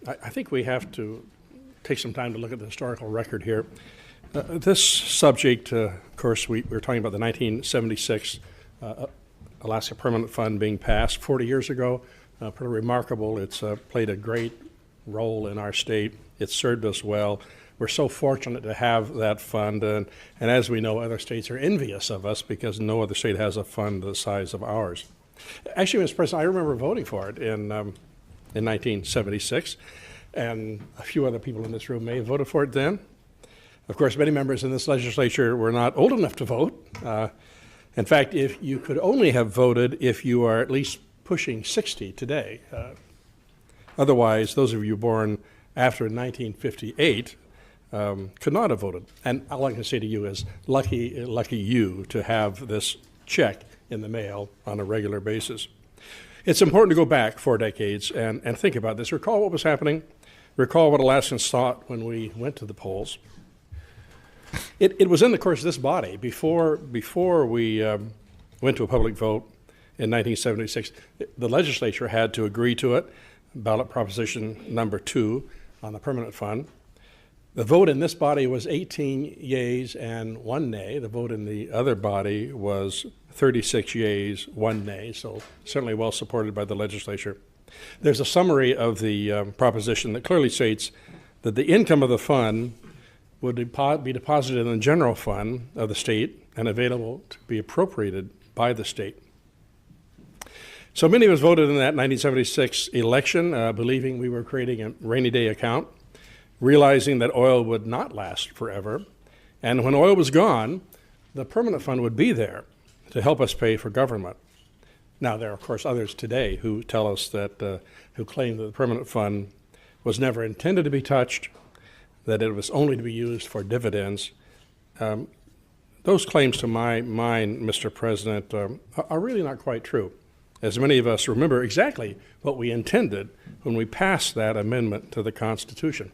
I think we have to take some time to look at the historical record here. This subject, of course, we're talking about the 1976 Alaska Permanent Fund being passed 40 years ago. Pretty remarkable. It's played a great role in our state. It's served us well. We're so fortunate to have that fund, and as we know, other states are envious of us because no other state has a fund the size of ours. Actually, Mr. President, I remember voting for it in 1976, and a few other people in this room may have voted for it then. Of course, many members in this legislature were not old enough to vote. In fact, if you could only have voted if you are at least pushing 60 today. Otherwise, those of you born after 1958 could not have voted. And all I can say to you is, lucky you to have this check in the mail on a regular basis. It's important to go back 4 decades and think about this. Recall what was happening. Recall what Alaskans thought when we went to the polls. It was in the course of this body, before we went to a public vote in 1976, the legislature had to agree to it, ballot proposition number 2 on the permanent fund. The vote in this body was 18 yeas and 1 nay. The vote in the other body was 36 yeas, 1 nay, so certainly well supported by the legislature. There's a summary of the proposition that clearly states that the income of the fund would be deposited in the general fund of the state and available to be appropriated by the state. So many of us voted in that 1976 election, believing we were creating a rainy day account, realizing that oil would not last forever. And when oil was gone, the permanent fund would be there to help us pay for government. Now, there are, of course, others today who tell us that, who claim that the permanent fund was never intended to be touched, that it was only to be used for dividends. Those claims, to my mind, Mr. President, are really not quite true, as many of us remember exactly what we intended when we passed that amendment to the Constitution.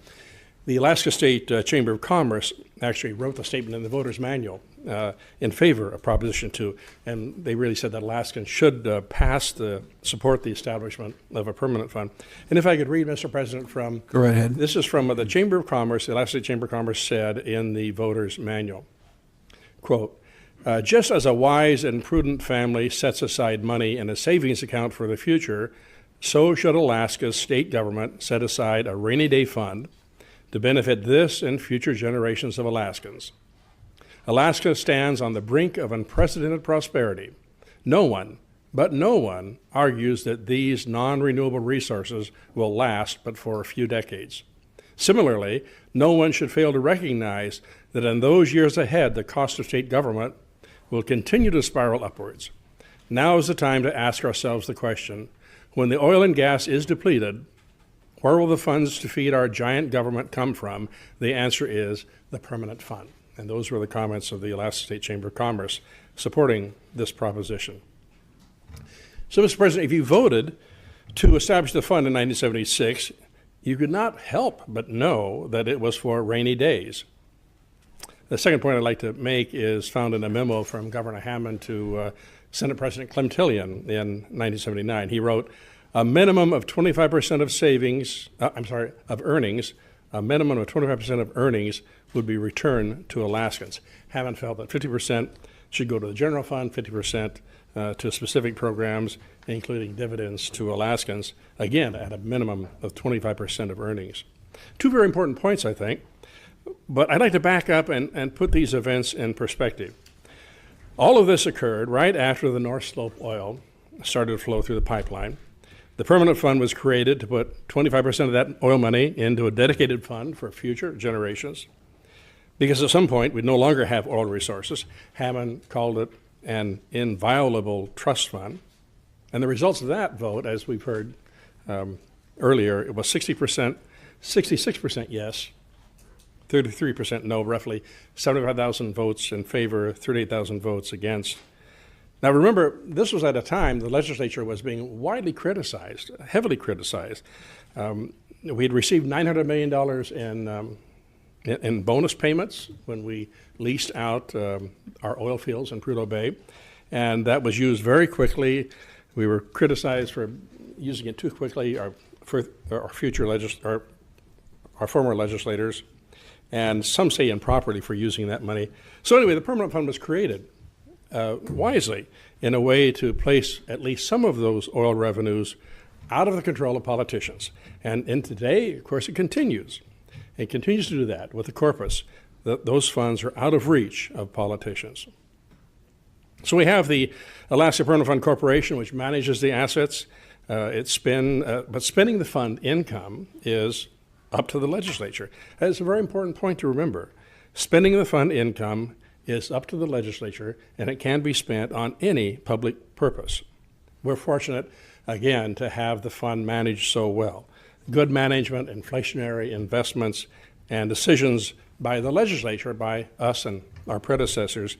The Alaska State Chamber of Commerce actually wrote the statement in the Voters' Manual in favor of Proposition 2, and they really said that Alaskans should support the establishment of a permanent fund. And if I could read, Mr. President, from... Go right ahead. This is from the Chamber of Commerce. The Alaska State Chamber of Commerce said in the Voters' Manual, quote, just as a wise and prudent family sets aside money in a savings account for the future, so should Alaska's state government set aside a rainy day fund to benefit this and future generations of Alaskans. Alaska stands on the brink of unprecedented prosperity. No one argues that these non-renewable resources will last but for a few decades. Similarly, no one should fail to recognize that in those years ahead, the cost of state government will continue to spiral upwards. Now is the time to ask ourselves the question, when the oil and gas is depleted, where will the funds to feed our giant government come from? The answer is the permanent fund. And those were the comments of the Alaska State Chamber of Commerce supporting this proposition. So, Mr. President, if you voted to establish the fund in 1976, you could not help but know that it was for rainy days. The second point I'd like to make is found in a memo from Governor Hammond to Senate President Clemtillion in 1979. He wrote, a minimum of 25% of earnings, a minimum of 25% of earnings would be returned to Alaskans. Hammond felt that 50% should go to the general fund, 50% to specific programs, including dividends to Alaskans, again, at a minimum of 25% of earnings. Two very important points, I think, but I'd like to back up and put these events in perspective. All of this occurred right after the North Slope oil started to flow through the pipeline. The permanent fund was created to put 25% of that oil money into a dedicated fund for future generations. Because at some point we'd no longer have oil resources. Hammond called it an inviolable trust fund. And the results of that vote, as we've heard earlier, it was 66% yes, 33% no, roughly 75,000 votes in favor, 38,000 votes against. Now remember, this was at a time the legislature was being widely criticized, heavily criticized. We had received $900 million in bonus payments when we leased out our oil fields in Prudhoe Bay, and that was used very quickly. We were criticized for using it too quickly. Our for our our former legislators, and some say improperly for using that money. So anyway, the permanent fund was created wisely in a way to place at least some of those oil revenues out of the control of politicians. And today, of course, it continues. It continues to do that with the corpus. Those funds are out of reach of politicians. So we have the Alaska Permanent Fund Corporation, which manages the assets. But spending the fund income is up to the legislature. That's a very important point to remember. Spending the fund income is up to the legislature, and it can be spent on any public purpose. We're fortunate, again, to have the fund managed so well. Good management, inflationary investments, and decisions by the legislature, by us and our predecessors,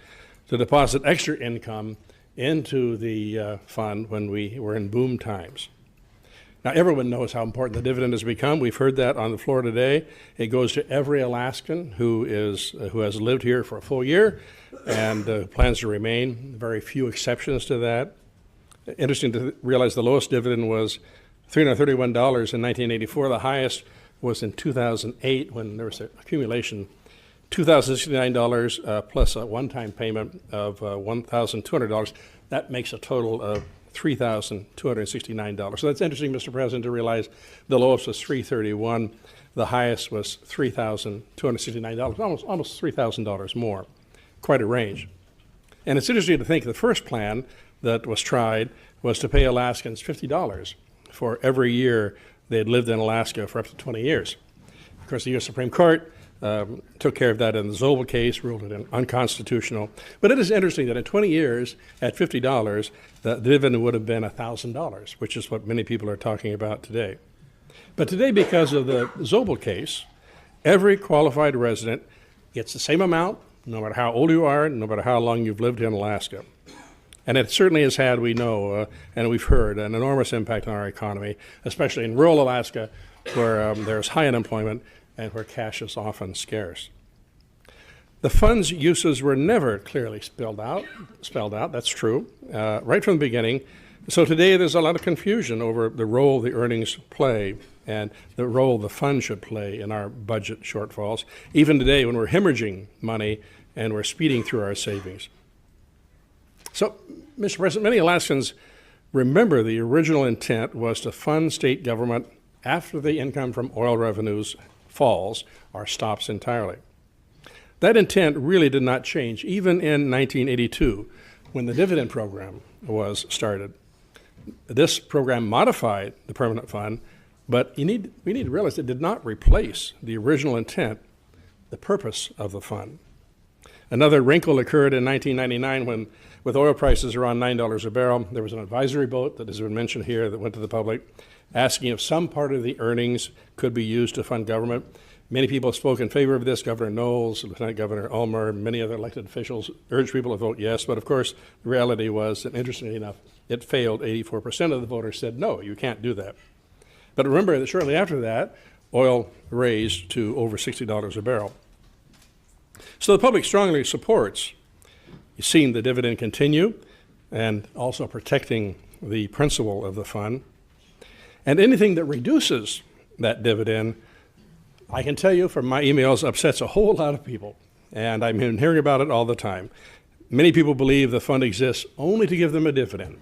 to deposit extra income into the fund when we were in boom times. Now, everyone knows how important the dividend has become. We've heard that on the floor today. It goes to every Alaskan who has lived here for a full year and plans to remain. Very few exceptions to that. Interesting to realize the lowest dividend was $331 in 1984. The highest was in 2008 when there was an accumulation, $2,069 plus a one-time payment of $1,200. That makes a total of $3,269. So that's interesting, Mr. President, to realize the lowest was $331, the highest was $3,269, almost $3,000 more. Quite a range. And it's interesting to think the first plan that was tried was to pay Alaskans $50 for every year they had lived in Alaska for up to 20 years. Of course, the U.S. Supreme Court took care of that in the Zobel case, ruled it unconstitutional. But it is interesting that in 20 years, at $50, the dividend would have been $1,000, which is what many people are talking about today. But today, because of the Zobel case, every qualified resident gets the same amount, no matter how old you are, no matter how long you've lived in Alaska. And it certainly has had, we know, and we've heard, an enormous impact on our economy, especially in rural Alaska, where there's high unemployment and where cash is often scarce. The fund's uses were never clearly spelled out, that's true, right from the beginning. So today there's a lot of confusion over the role the earnings play and the role the fund should play in our budget shortfalls, even today when we're hemorrhaging money and we're speeding through our savings. So, Mr. President, many Alaskans remember the original intent was to fund state government after the income from oil revenues falls or stops entirely. That intent really did not change, even in 1982, when the dividend program was started. This program modified the permanent fund, but we need to realize it did not replace the original intent, the purpose of the fund. Another wrinkle occurred in 1999 when, with oil prices around $9 a barrel, there was an advisory vote that has been mentioned here that went to the public, asking if some part of the earnings could be used to fund government. Many people spoke in favor of this. Governor Knowles, Lieutenant Governor Ulmer, many other elected officials urged people to vote yes. But of course, the reality was that, interestingly enough, it failed. 84% of the voters said, no, you can't do that. But remember that shortly after that, oil raised to over $60 a barrel. So the public strongly supports seeing the dividend continue and also protecting the principle of the fund. And anything that reduces that dividend, I can tell you from my emails, upsets a whole lot of people. And I'm hearing about it all the time. Many people believe the fund exists only to give them a dividend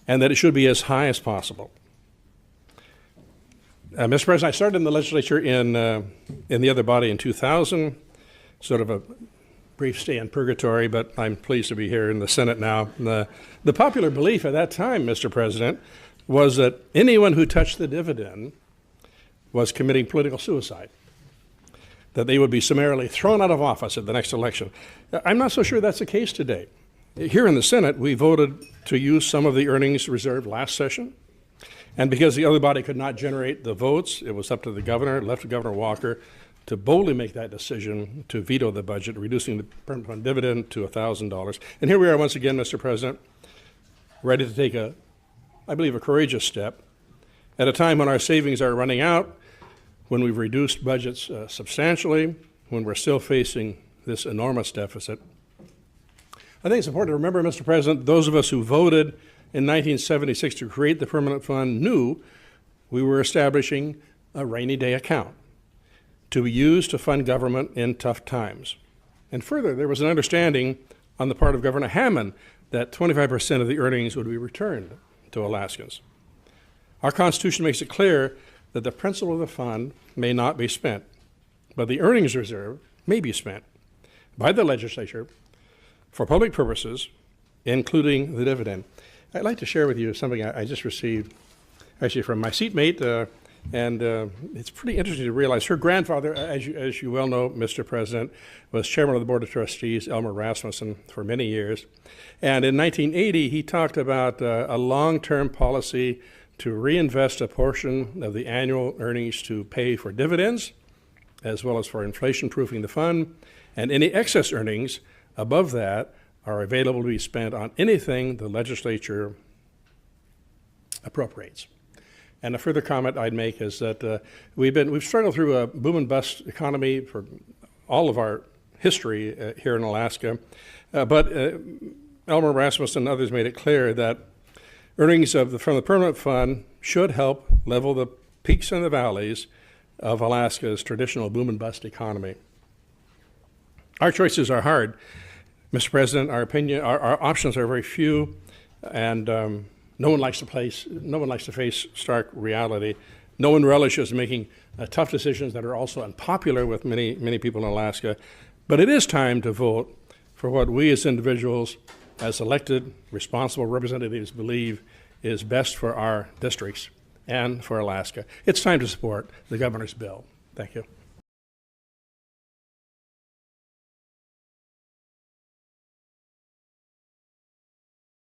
and that it should be as high as possible. Mr. President, I started in the legislature in the other body in 2000, sort of a brief stay in purgatory, but I'm pleased to be here in the Senate now. The popular belief at that time, Mr. President, was that anyone who touched the dividend was committing political suicide, that they would be summarily thrown out of office at the next election. I'm not so sure that's the case today. Here in the Senate, we voted to use some of the earnings reserved last session, and because the other body could not generate the votes, it was up to the governor, left to Governor Walker, to boldly make that decision to veto the budget, reducing the permanent fund dividend to $1,000. And here we are once again, Mr. President, ready to take I believe, a courageous step at a time when our savings are running out, when we've reduced budgets substantially, when we're still facing this enormous deficit. I think it's important to remember, Mr. President, those of us who voted in 1976 to create the permanent fund knew we were establishing a rainy day account to be used to fund government in tough times. And further, there was an understanding on the part of Governor Hammond that 25% of the earnings would be returned to Alaskans. Our Constitution makes it clear that the principal of the fund may not be spent, but the earnings reserve may be spent by the legislature for public purposes, including the dividend. I'd like to share with you something I just received, actually from my seatmate, and it's pretty interesting to realize her grandfather, as you well know, Mr. President, was chairman of the Board of Trustees, Elmer Rasmussen, for many years. And in 1980, he talked about a long-term policy to reinvest a portion of the annual earnings to pay for dividends, as well as for inflation-proofing the fund, and any excess earnings above that are available to be spent on anything the legislature appropriates. And a further comment I'd make is that we've struggled through a boom and bust economy for all of our history here in Alaska, but Elmer Rasmussen and others made it clear that earnings from the permanent fund should help level the peaks and the valleys of Alaska's traditional boom and bust economy. Our choices are hard, Mr. President. Our options are very few, and no one likes to face stark reality. No one relishes making tough decisions that are also unpopular with many people in Alaska. But it is time to vote for what we as individuals, as elected, responsible representatives, believe is best for our districts and for Alaska. It's time to support the governor's bill. Thank you.